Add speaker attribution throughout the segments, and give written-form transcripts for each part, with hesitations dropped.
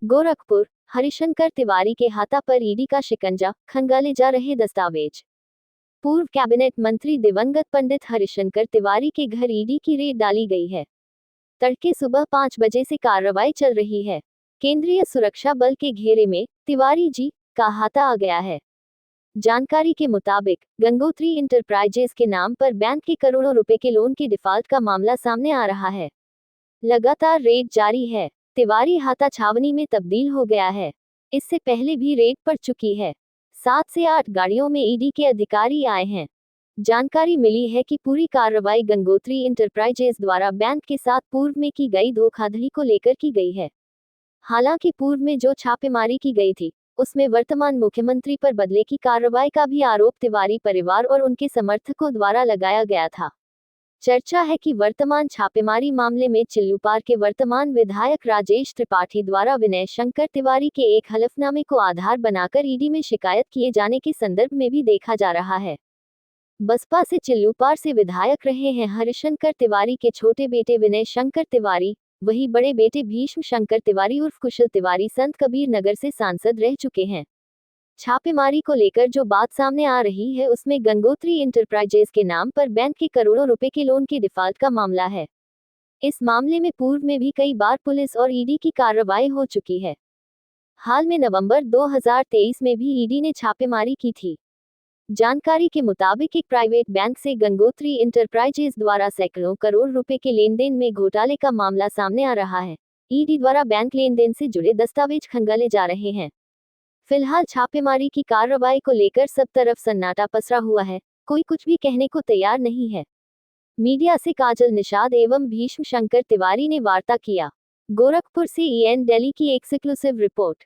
Speaker 1: गोरखपुर, हरिशंकर तिवारी के हाथा पर ईडी का शिकंजा, खंगाले जा रहे दस्तावेज। पूर्व कैबिनेट मंत्री दिवंगत पंडित हरिशंकर तिवारी के घर ईडी की रेड डाली गई है। तड़के सुबह 5 बजे से कार्रवाई चल रही है। केंद्रीय सुरक्षा बल के घेरे में तिवारी जी का हाथा आ गया है। जानकारी के मुताबिक गंगोत्री इंटरप्राइजेज के नाम पर बैंक के करोड़ों रुपए के लोन के डिफॉल्ट का मामला सामने आ रहा है। लगातार रेड जारी है। तिवारी हाथा छावनी में तब्दील हो गया है। इससे पहले भी रेड पड़ चुकी है। 7 से 8 गाड़ियों में ईडी के अधिकारी आए हैं। जानकारी मिली है कि पूरी कार्रवाई गंगोत्री इंटरप्राइजेज द्वारा बैंक के साथ पूर्व में की गई धोखाधड़ी को लेकर की गई है। हालांकि पूर्व में जो छापेमारी की गई थी, उसमें वर्तमान मुख्यमंत्री पर बदले की कार्रवाई का भी आरोप तिवारी परिवार और उनके समर्थकों द्वारा लगाया गया था। चर्चा है कि वर्तमान छापेमारी मामले में चिल्लूपार के वर्तमान विधायक राजेश त्रिपाठी द्वारा विनय शंकर तिवारी के एक हलफनामे को आधार बनाकर ईडी में शिकायत किए जाने के संदर्भ में भी देखा जा रहा है। बसपा से चिल्लूपार से विधायक रहे हैं हरिशंकर तिवारी के छोटे बेटे विनय शंकर तिवारी, वही बड़े बेटे भीष्म शंकर तिवारी उर्फ कुशल तिवारी संत कबीर नगर से सांसद रह चुके हैं। छापेमारी को लेकर जो बात सामने आ रही है, उसमें गंगोत्री इंटरप्राइजेज के नाम पर बैंक के करोड़ों रुपए के लोन के डिफॉल्ट का मामला है। इस मामले में पूर्व में भी कई बार पुलिस और ईडी की कार्रवाई हो चुकी है। हाल में नवंबर 2023 में भी ईडी ने छापेमारी की थी। जानकारी के मुताबिक एक प्राइवेट बैंक से गंगोत्री इंटरप्राइजेज द्वारा सैकड़ों करोड़ रुपए के लेन देन में घोटाले का मामला सामने आ रहा है। ईडी द्वारा बैंक लेन देन से जुड़े दस्तावेज खंगाले जा रहे हैं। फिलहाल छापेमारी की कार्रवाई को लेकर सब तरफ सन्नाटा पसरा हुआ है। कोई कुछ भी कहने को तैयार नहीं है। मीडिया से काजल निषाद एवं भीष्म शंकर तिवारी ने वार्ता किया। गोरखपुर से EN दिल्ली की एक्सक्लूसिव रिपोर्ट।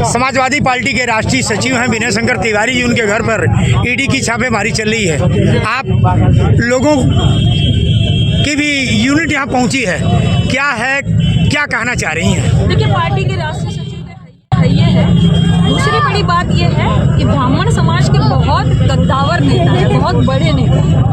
Speaker 2: समाजवादी पार्टी के राष्ट्रीय सचिव हैं विनय शंकर तिवारी जी, उनके घर पर ईडी की छापेमारी चल रही है। आप लोगों की भी यूनिट यहाँ पहुँची है, क्या कहना चाह रही हैं?
Speaker 3: देखिए, पार्टी के राष्ट्रीय सचिव ये है। दूसरी बड़ी बात ये है कि ब्राह्मण समाज के बहुत कद्दावर नेता है, बहुत बड़े नेता है,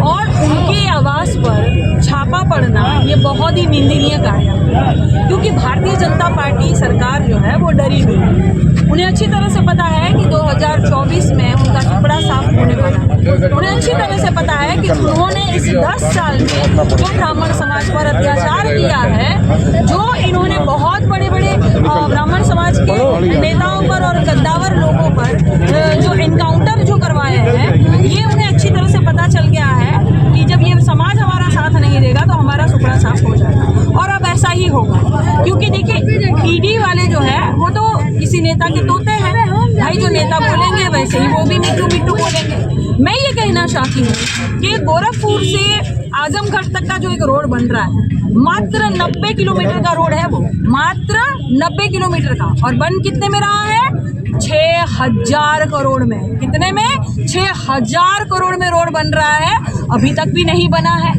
Speaker 3: और उनके आवास पर छापा पड़ना ये बहुत ही निंदनीय कार्य है। क्योंकि भारतीय जनता पार्टी सरकार जो है वो डरी हुई है। उन्हें अच्छी तरह से पता है कि 2024 में उनका टुकड़ा साफ होने वाला है। उन्हें अच्छी तरह से पता है कि उन्होंने इस 10 साल में जो ब्राह्मण समाज पर अत्याचार किया है, जो इन्होंने बहुत बड़े बड़े ब्राह्मण समाज के नेताओं पर और कद्दावर लोगों पर जो एनकाउंटर जो करवाए हैं, ये उन्हें अच्छी तरह से पता चल गया है कि जब ये समाज हमारा साथ नहीं देगा तो हमारा टुकड़ा साफ हो जाएगा। और अब ऐसा ही होगा, क्योंकि देखिए ईडी वाले जो है वो तो किसी नेता के तोते हैं भाई। जो नेता बोलेंगे वैसे ही वो भी मिट्टू मिट्टू बोलेंगे। मैं ये कहना चाहती हूँ कि गोरखपुर से आजमगढ़ तक का जो एक रोड बन रहा है, मात्र 90 किलोमीटर का रोड है, वो मात्र 90 किलोमीटर का, और बन कितने में रहा है? 6000 करोड़ में। कितने में? 6000 करोड़ में रोड बन रहा है, अभी तक भी नहीं बना है।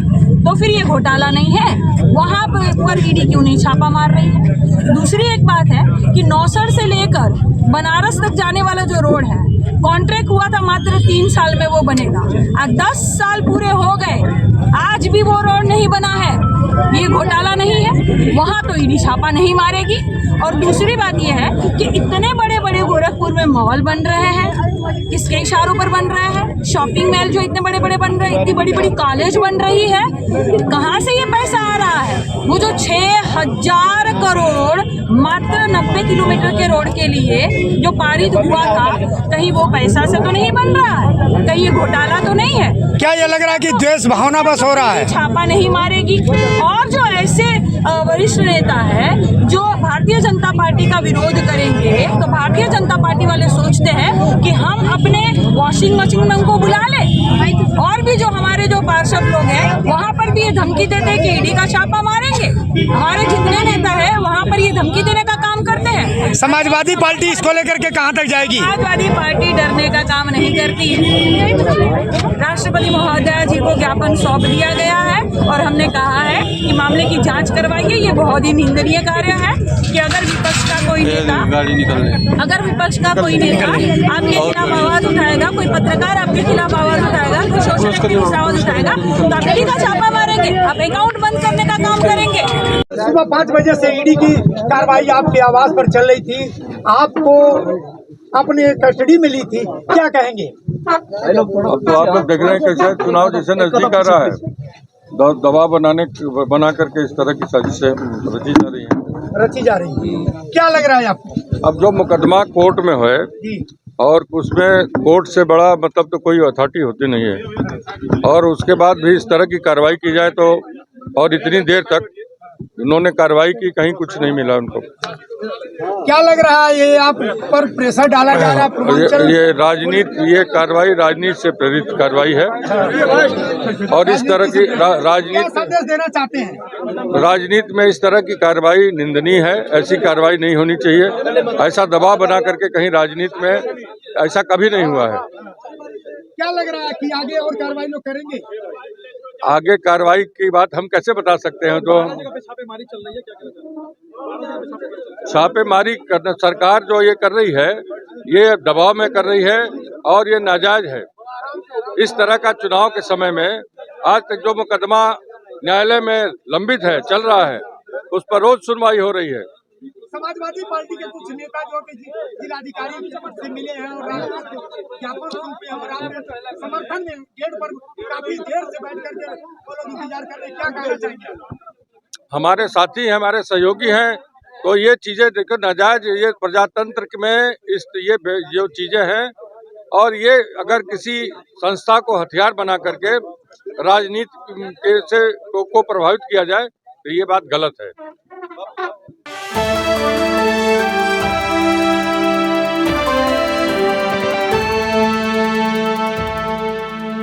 Speaker 3: तो फिर ये घोटाला नहीं है? वहाँ पर ईडी क्यों नहीं छापा मार रही है? दूसरी एक बात है कि नौसर से लेकर बनारस तक जाने वाला जो रोड है, कॉन्ट्रैक्ट हुआ था मात्र 3 साल में वो बनेगा। आज 10 साल पूरे हो गए, आज भी वो रोड नहीं बना है। ये घोटाला नहीं है? वहाँ तो ईडी छापा नहीं मारेगी। और दूसरी बात ये है कि इतने बड़े बड़े गोरखपुर में मॉल बन रहे हैं, किसके इशारों पर बन रहे हैं? शॉपिंग मॉल जो इतने बड़े बड़े बन रहे हैं, इतनी बड़ी बड़ी कॉलेज बन रही है, कहाँ से ये पैसा आ रहा है? वो जो 6000 करोड़ मात्र 90 किलोमीटर के रोड के लिए जो पारित हुआ था, कहीं वो पैसा से तो नहीं बन रहा है? कहीं ये घोटाला तो नहीं है?
Speaker 2: क्या ये लग रहा है कि द्वेष भावना बस हो रहा है?
Speaker 3: छापा नहीं मारेगी। और जो ऐसे वरिष्ठ नेता है जो भारतीय जनता पार्टी का विरोध करेंगे, तो भारतीय जनता पार्टी वाले सोचते हैं कि हम अपने वॉशिंग मशीन को बुला लें। और भी जो हमारे जो पार्षद लोग हैं, वहाँ पर भी ये धमकी देते हैं कि ईडी का छापा मारेंगे। हमारे जितने नेता है वहाँ पर ये धमकी देने का काम करते हैं।
Speaker 2: समाजवादी पार्टी इसको लेकर के कहाँ तक जाएगी?
Speaker 3: समाजवादी पार्टी डरने का काम काम नहीं करती है। राष्ट्रपति महोदय जी को ज्ञापन सौंप दिया गया है और हमने कहा है कि मामले की जांच करवाइए। ये बहुत ही निंदनीय कार्य है कि अगर विपक्ष का कोई नेता आपके खिलाफ आवाज उठाएगा, कोई पत्रकार आपके खिलाफ आवाज उठाएगा, कोई सोशल एक्टिविस्ट आवाज उठाएगा तो आप ईडी का छापा मारेंगे, आप अकाउंट बंद करने का काम करेंगे।
Speaker 2: सुबह 5 बजे से ईडी की कार्रवाई आपके आवास पर चल रही थी, आपको अपने कस्टडी में ली थी, क्या कहेंगे?
Speaker 4: अब तो आप लोग देख रहे हैं कैसे चुनाव जैसे नजदीक आ रहा है, दबाव बना करके इस तरह की साजिशें रची जा रही है। क्या लग रहा है आपको? अब जो मुकदमा कोर्ट में है और उसमें कोर्ट से बड़ा मतलब तो कोई अथॉरिटी होती नहीं है, और उसके बाद भी इस तरह की कार्रवाई की जाए तो, और इतनी देर तक उन्होंने कार्रवाई की, कहीं कुछ नहीं मिला उनको।
Speaker 2: क्या लग रहा है ये आप पर प्रेशर डाला जा रहा है?
Speaker 4: ये राजनीति, ये कार्रवाई राजनीति से प्रेरित कार्रवाई है और इस तरह की राजनीति
Speaker 2: संदेश देना चाहते हैं?
Speaker 4: राजनीति में इस तरह की कार्रवाई निंदनीय है, ऐसी कार्रवाई नहीं होनी चाहिए। ऐसा दबाव बना करके कहीं राजनीति में ऐसा कभी नहीं हुआ है।
Speaker 2: क्या लग रहा है कि आगे और कार्रवाई लोग करेंगे?
Speaker 4: आगे कार्रवाई की बात हम कैसे बता सकते हैं? तो छापेमारी करना सरकार जो ये कर रही है, ये दबाव में कर रही है और ये नाजायज है। इस तरह का चुनाव के समय में आज तक जो मुकदमा न्यायालय में लंबित है, चल रहा है, उस पर रोज सुनवाई हो रही है।
Speaker 2: समाजवादी पार्टी के कुछ नेता जो कि जिलाधिकारी से मिले हैं और ज्ञापन सौंपे हैं और आपके समर्थन में गेट पर काफी देर से बैठ करके वो लोग इंतजार कर रहे हैं, क्या कहना चाहेंगे?
Speaker 4: हमारे साथी हैं, हमारे सहयोगी हैं, तो ये चीजें देखो नाजायज, ये प्रजातंत्र में ये जो चीजें हैं, और ये अगर किसी संस्था को हथियार बना करके राजनीति से को प्रभावित किया जाए तो ये बात गलत है।